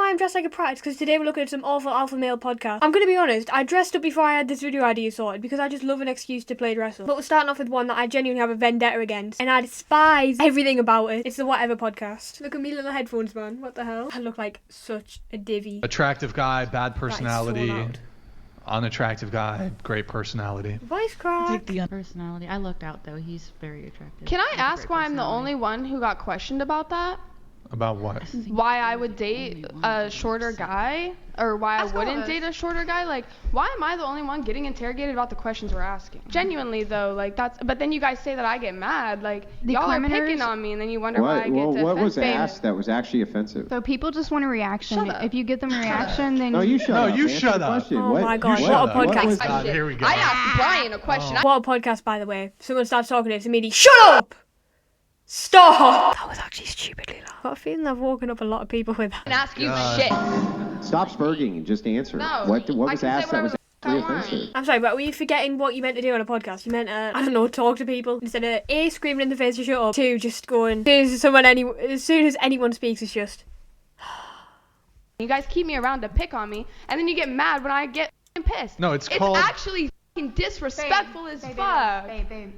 why I'm dressed like a prat? It's because today we're looking at some awful alpha male podcast. I'm gonna be honest, I dressed up before I had this video idea sorted because I just love an excuse to play dress up. But we're starting off with one that I genuinely have a vendetta against, and I despise everything about it. It's the Whatever podcast. Look at me little headphones, man. What the hell? I look like such a divvy. Attractive guy, bad personality. That is so loud. Unattractive guy, great personality. Voice crack. Take the personality. I looked out though. He's very attractive. Can I ask why I'm the only one who got questioned about that? About what? Why I would date a shorter guy, or why I wouldn't date a shorter guy? Like, why am I the only one getting interrogated about the questions we're asking? Genuinely though, like that's. But then you guys say that I get mad, like y'all are picking on me, and then you wonder why I get defensive. What was asked that was actually offensive? So people just want a reaction. Shut up. If you give them a reaction, then No, you shut up. No, you Answer shut the up. question. Oh my God, what a podcast. God, here we go. I asked Brian a question. What a podcast, by the way. Someone starts talking to us immediately. Shut up! Stop! That was actually stupidly loud. I've got a feeling I've woken up a lot of people with that. I didn't ask you shit. Stop spurging and just answer. No, What I was can say asked that was whatever actually I want. offensive? I'm sorry, but were you forgetting what you meant to do on a podcast? You meant, I don't know, talk to people. Instead of A, screaming in the face to shut up, 2, just going, as soon as anyone speaks, it's just... You guys keep me around to pick on me, and then you get mad when I get pissed. No, it's called... actually disrespectful as fuck.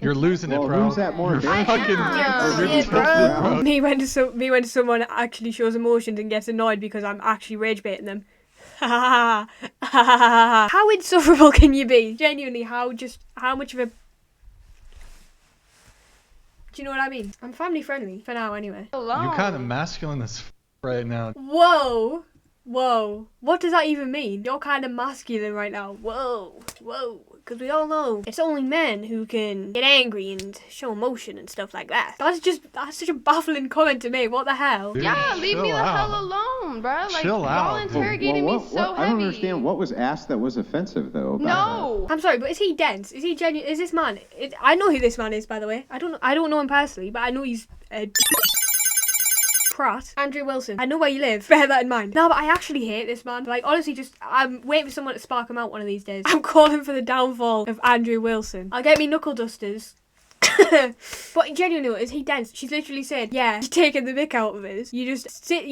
You're losing it, Well, bro. who's that more You're embarrassing? fucking... Yeah, You're bro. Me when someone actually shows emotions and gets annoyed because I'm actually rage baiting them. How insufferable can you be? Genuinely, how much of a... Do you know what I mean? I'm family friendly, for now anyway. Alone. You're kind of masculine as right now. Whoa! What does that even mean? You're kind of masculine right now. Whoa! Because we all know it's only men who can get angry and show emotion and stuff like that. That's such a baffling comment to make. What the hell? Dude, Yeah, leave me the chill hell out. alone, bro. Like, Chill y'all out. interrogating me so heavy. I don't understand what was asked that was offensive though. About No. I'm sorry, but is he dense? Is he genuine? Is this man? I know who this man is, by the way. I don't know him personally, but I know he's a prat. Andrew Wilson. I know where you live. Bear that in mind. No, but I actually hate this man. Like, honestly, I'm waiting for someone to spark him out one of these days. I'm calling for the downfall of Andrew Wilson. I'll get me knuckle dusters. But genuinely, is he dense? She's literally said, yeah, you're taking the mick out of it. You're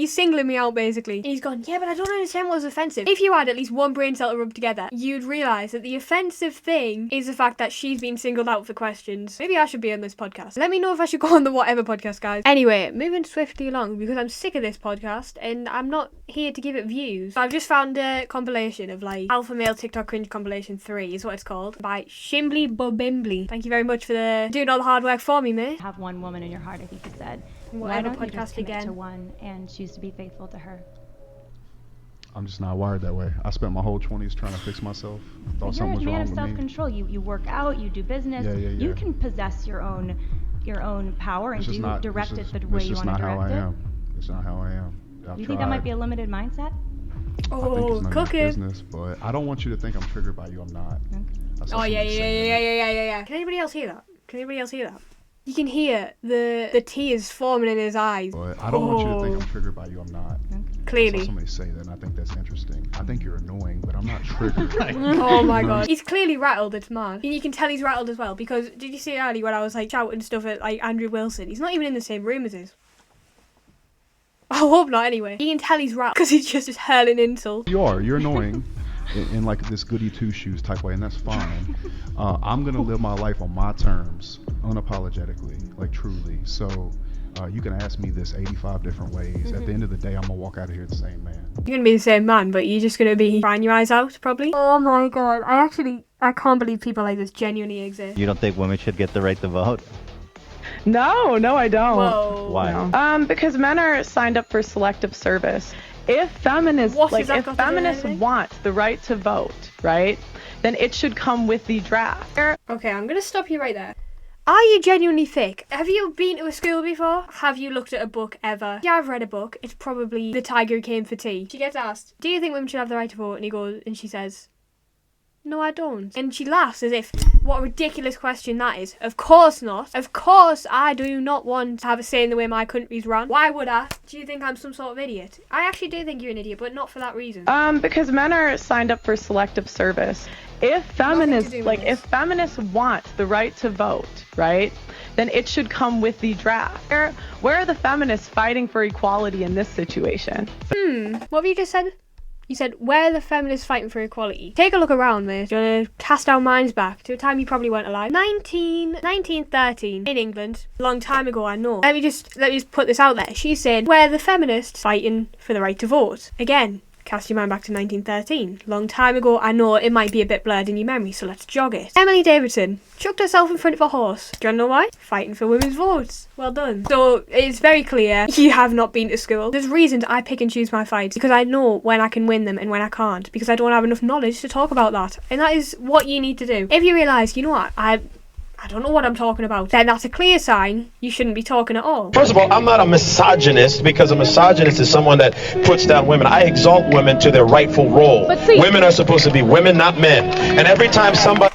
singling me out, basically. And he's gone, yeah, but I don't understand what was offensive. If you had at least one brain cell to rub together, you'd realise that the offensive thing is the fact that she's been singled out for questions. Maybe I should be on this podcast. Let me know if I should go on the Whatever podcast, guys. Anyway, moving swiftly along, because I'm sick of this podcast, and I'm not here to give it views. So I've just found a compilation of, like, Alpha Male TikTok Cringe Compilation 3 is what it's called, by Shimbly Bobimbly. Thank you very much for doing all the hard work for me, mate. Have one woman in your heart, I think you said. Why Whatever don't you just podcast commit again. to one and choose to be faithful to her? I'm just not wired that way. I spent my whole 20s trying to fix myself. Thought You're something a was man wrong of with me. self-control. You work out, you do business. Yeah. You can possess your own power and direct it the way you want to direct it. It's not how I am. I've You think that might be a limited mindset? I think Oh, it's none of cook your it. business, but I don't want you to think I'm triggered by you. I'm not. That's Oh, what yeah. somebody said. Can anybody else hear that? You can hear the tears forming in his eyes. But I don't want you to think I'm triggered by you. I'm not. Clearly. I saw somebody say that, and I think that's interesting. I think you're annoying, but I'm not triggered. Oh my God. He's clearly rattled, it's mad. And you can tell he's rattled as well, because did you see earlier when I was like shouting stuff at like Andrew Wilson? He's not even in the same room as us. I hope not anyway. You can tell he's rattled because he's just hurling insults. You're annoying in like this goody two shoes type way, and that's fine. I'm gonna live my life on my terms, unapologetically, like truly. So you can ask me this 85 different ways. At the end of the day, I'm gonna walk out of here the same man. You're gonna be the same man, but you're just gonna be crying your eyes out, probably. Oh my God. I can't believe people like this genuinely exist. You don't think women should get the right to vote? No, I don't. Whoa. Why? Because men are signed up for selective service. If feminists, What has that got to do with feminists anything? want the right to vote, right, then it should come with the draft. Okay, I'm gonna stop you right there. Are you genuinely thick? Have you been to a school before? Have you looked at a book ever? Yeah, I've read a book. It's probably The Tiger Who Came for Tea. She gets asked, do you think women should have the right to vote? And she says, no, I don't. And she laughs as if, what a ridiculous question that is. Of course not. Of course I do not want to have a say in the way my country's run. Why would I? Do you think I'm some sort of idiot? I actually do think you're an idiot, but not for that reason. Because men are signed up for selective service. If feminists, Nothing to do with if feminists want the right to vote, right, then it should come with the draft. Where are the feminists fighting for equality in this situation? What have you just said? You said, where are the feminists fighting for equality? Take a look around, mate. Do you want to cast our minds back to a time you probably weren't alive? 1913 in England. A long time ago, I know. Let me just put this out there. She said, where are the feminists fighting for the right to vote? Again, cast your mind back to 1913. Long time ago, I know it might be a bit blurred in your memory, so let's jog it. Emily Davidson chucked herself in front of a horse. Do you know why? Fighting for women's votes. Well done. So it's very clear you have not been to school. There's reasons I pick and choose my fights because I know when I can win them and when I can't because I don't have enough knowledge to talk about that. And that is what you need to do. If you realise, you know what, I don't know what I'm talking about, then that's a clear sign you shouldn't be talking at all. First of all, I'm not a misogynist because a misogynist is someone that puts down women. I exalt women to their rightful role. Women are supposed to be women, not men. And every time somebody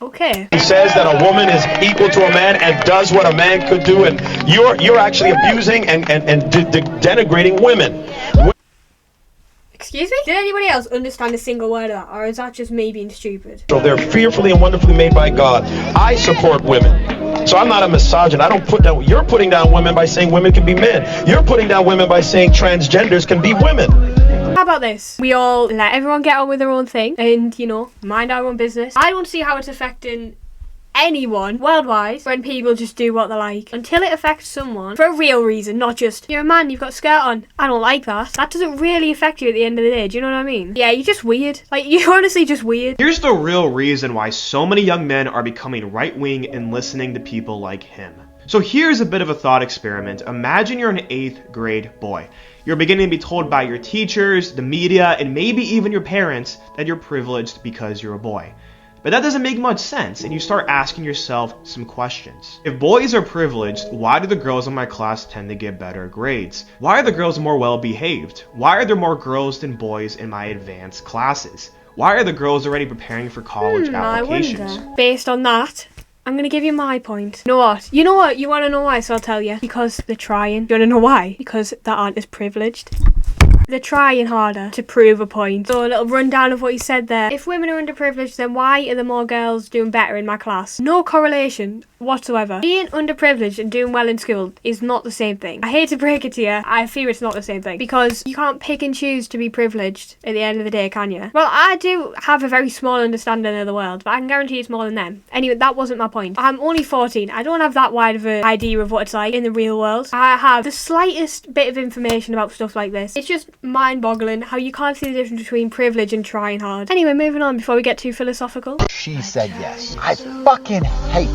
okay. says that a woman is equal to a man and does what a man could do, and you're actually abusing and denigrating women. Excuse me? Did anybody else understand a single word of that, or is that just me being stupid? So they're fearfully and wonderfully made by God. I support women. So I'm not a misogynist. I don't put down. You're putting down women by saying women can be men. You're putting down women by saying transgenders can be women. How about this? We all let everyone get on with their own thing and, you know, mind our own business. I don't see how it's affecting anyone worldwide when people just do what they like until it affects someone for a real reason, not just you're a man, you've got a skirt on, I don't like that. That doesn't really affect you at the end of the day. Do you know what I mean? Yeah, you're just weird. Like, you're honestly just weird. Here's the real reason why so many young men are becoming right-wing and listening to people like him. So here's a bit of a thought experiment. Imagine you're an 8th grade boy. You're beginning to be told by your teachers, the media, and maybe even your parents that you're privileged because you're a boy. But that doesn't make much sense, and you start asking yourself some questions. If boys are privileged, why do the girls in my class tend to get better grades? Why are the girls more well behaved? Why are there more girls than boys in my advanced classes? Why are the girls already preparing for college applications? I wonder. Based on that, I'm going to give you my point. You know what? You know what? You want to know why? So I'll tell you. Because they're trying. You want to know why? Because they aren't as privileged. They're trying harder to prove a point. So a little rundown of what he said there. If women are underprivileged, then why are there more girls doing better in my class? No correlation whatsoever. Being underprivileged and doing well in school is not the same thing. I hate to break it to you, I fear it's not the same thing. Because you can't pick and choose to be privileged at the end of the day, can you? Well, I do have a very small understanding of the world, but I can guarantee it's more than them. Anyway, that wasn't my point. I'm only 14. I don't have that wide of an idea of what it's like in the real world. I have the slightest bit of information about stuff like this. It's just mind-boggling how you can't see the difference between privilege and trying hard. Anyway, moving on before we get too philosophical. She said yes. I fucking hate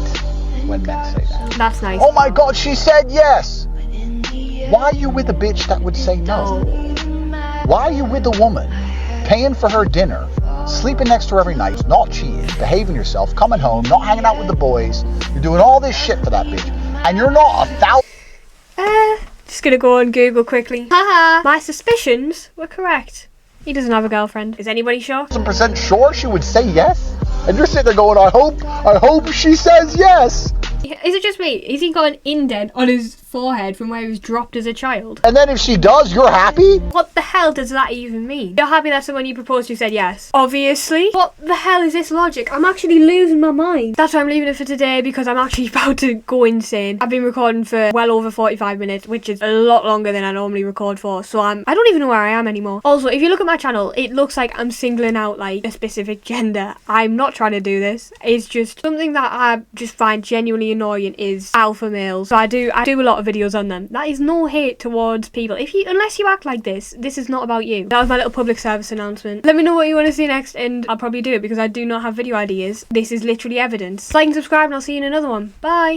when men say that. That's nice. Oh my god, she said yes! Why are you with a bitch that would say no? Why are you with a woman, paying for her dinner, sleeping next to her every night, not cheating, behaving yourself, coming home, not hanging out with the boys, you're doing all this shit for that bitch, and you're not Just gonna go on Google quickly. Haha! My suspicions were correct. He doesn't have a girlfriend. Is anybody sure? 1,000% sure she would say yes? And you're sitting there going, I hope she says yes. Is it just me? Is he got an indent on his forehead from where he was dropped as a child? And then if she does, you're happy? What the hell does that even mean? You're happy that someone you proposed to said yes? Obviously. What the hell is this logic? I'm actually losing my mind. That's why I'm leaving it for today, because I'm actually about to go insane. I've been recording for well over 45 minutes, which is a lot longer than I normally record for, so I don't even know where I am anymore. Also, if you look at my channel, it looks like I'm singling out like a specific gender. I'm not trying to do this. It's just something that I just find genuinely annoying is alpha males. So I do a lot of videos on them. That is no hate towards people. Unless you act like this is not about you. That was my little public service announcement. Let me know what you want to see next, and I'll probably do it because I do not have video ideas. This is literally evidence. Like and subscribe, and I'll see you in another one. Bye.